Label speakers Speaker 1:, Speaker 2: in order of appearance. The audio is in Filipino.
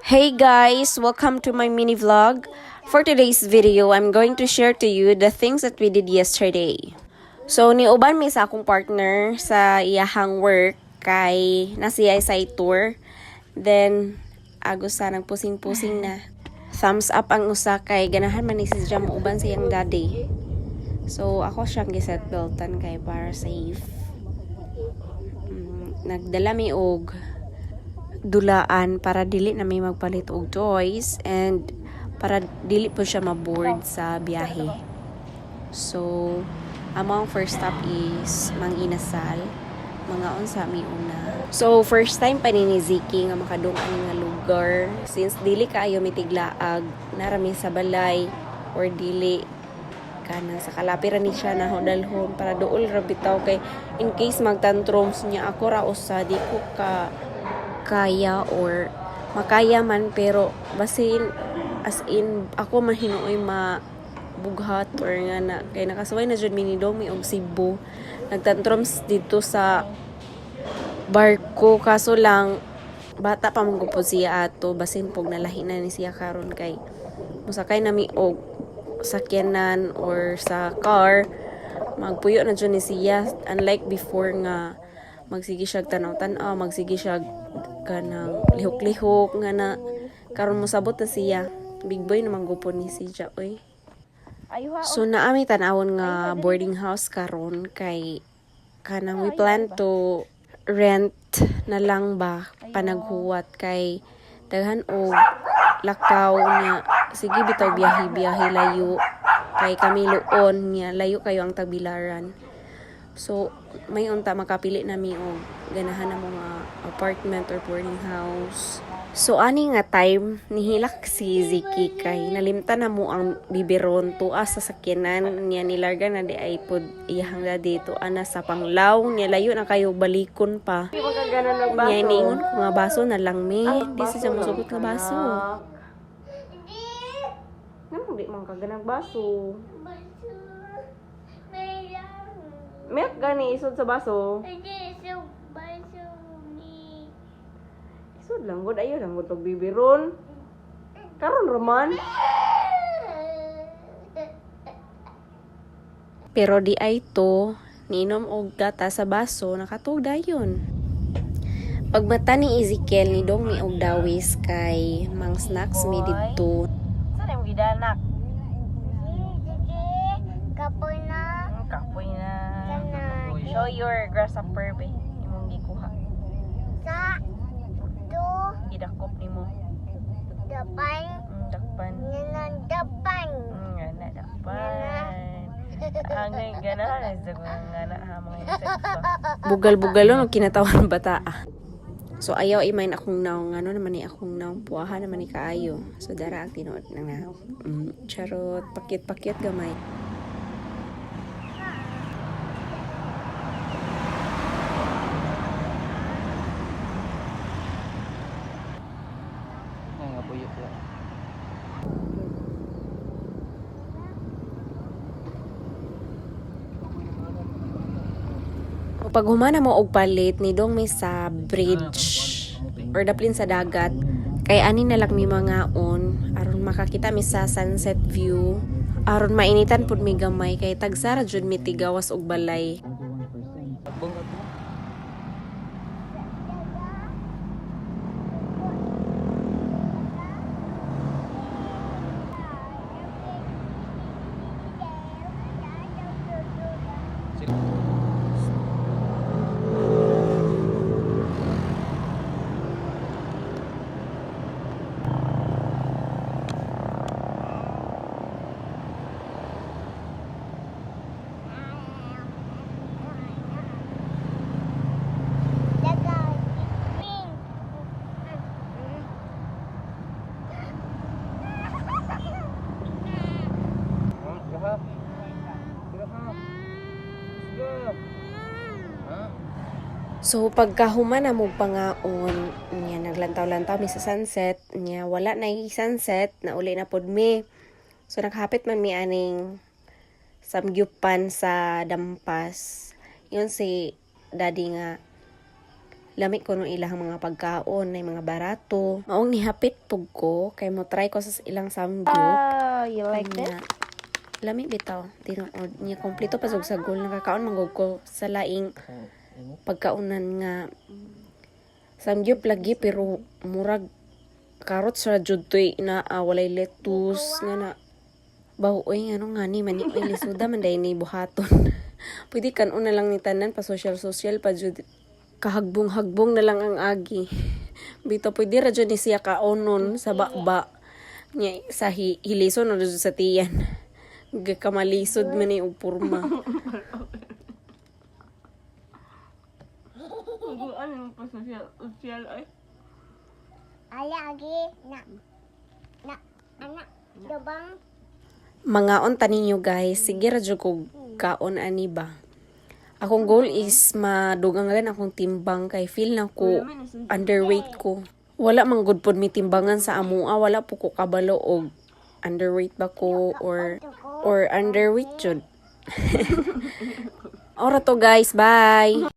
Speaker 1: Hey guys, welcome to my mini vlog. For today's video, I'm going to share to you the things that we did yesterday. So, niuban mi sa akong partner sa iyahang work kay nasiyay sa tour. Then, agos sa nagpusing-pusing na. Thumbs up ang usa kay ganahan man ni siya muuban sa iyang daddy. So, ako siyang gisetbeltan kay para safe. Nagdala mi og dulaan para dili na may magpalit og toys and para dili po siya maboard sa biyahe. So, among first stop is Manginasal, mga unsa mi una. So, first time pa ni Ziki nga makadung ani nga lugar since dili kaayo mitiglaag narami sa balay or dili kana sa kalapiran ni siya na hodalhon para dool ra bitaw kay in case magtantrums niya ako ra usa di ko kaya or makaya man pero basin as in ako man hinuoy mabughat or nga na kay nakasaway na jud minidong mi og Cebu nagtantrums dito sa barko kaso lang bata pa man gupod siya ato basin pog nalahi na ni siya karon kay musakay nami og sakyanan or sa car magpuyo na jud ni siya unlike before nga magsige siya tanaw-tanaw magsige siya kanang lihok-lihok nga na karon mo sabot na siya big boy naman gupon ni siya oy. So naami tan-awon nga boarding house karon kay kanang we plan to rent na lang ba panaghuwat kay daghan og lakaw niya sige bitaw biyahe layo kay kami luon niya layo kayo ang tagbilaran. So, may unta makapili nami og ganahan na mga apartment or boarding house. So, ani nga time, nihilak si Ziki kay nalimtan na mo ang biberon tuwa sa sakyanan niya nilarga na di ay pod iyahang dito ana sa panglaw niya layo na kayo balikon pa. Niya iningon ko nga baso na lang mi. Di siya musugot nga baso. Naman di man kaganang baso. Milk gani isod sa baso. Isod lang gud ayo lang gud pagbibiron. Karon raman. Pero di ay to niinom og gata sa baso nakatug dayon. Pagmata ni Ezekiel ni dong mi og dawis kay mang snacks mi didto. Saan mo gidanak?
Speaker 2: Kapoy na.
Speaker 1: Kapoy na. Show your grasshopper be. Imong gikuha.
Speaker 2: Sa to
Speaker 1: Idakop nimo.
Speaker 2: depan.
Speaker 1: Dakpan.
Speaker 2: Depan.
Speaker 1: Ngana dakpan. Angay ganahan sa ngana ha mga insekto. Bugal-bugalon og kinatawan bata. So ayaw imain akong naong ano naman ni akong naong puahan naman ni kaayo. So dara ang tinuod nang naong. Charot, pakit-pakit gamay. Pag humana mo og palit ni dong may sa bridge or daplin sa dagat kay ani na lang mi mga on aron makakita mi sa sunset view aron mainitan pud mi gamay kay tagsara jud mi tigawas og balay. So pagkahuman na mo pangaon niya naglantaw-lantaw mi sa sunset niya wala na yung sunset na uli na pod mi. So naghapit man mi aning samgyupan sa Dampas. Yun si daddy nga lami ko nung ilang mga pagkaon na mga barato. Maong nihapit pug ko kay mo try ko sa ilang samgyup.
Speaker 3: You like this?
Speaker 1: Nya, lami bitaw. Tinuod niya kompleto pa sa sagol nakakaon manggod ko sa laing pagkaunan nga samgyup lagi pero murag carrots ra jud toy na walay lettuce nga na bahoy ano nga ni mani oy lisuda man day ni buhaton. Pwede kan una lang ni tanan pa social pa jud kahagbong-hagbong na lang ang agi. Bito pwede ra jud ni siya kaonon sa bakba nya sa hilison o jud sa tiyan. Gakamalisod man ni og porma.
Speaker 3: Ano pa social ay?
Speaker 2: Lagi anak dabang
Speaker 1: Mangaon ta ninyo guys, sige ra jud ko kaon ani ba. Akong goal is madugangan akong timbang kay feel na ko underweight ko. Wala man gud pod mi timbangan sa amua, wala po ko kabalo og underweight ba ko or underweight jud. Ora to guys, bye.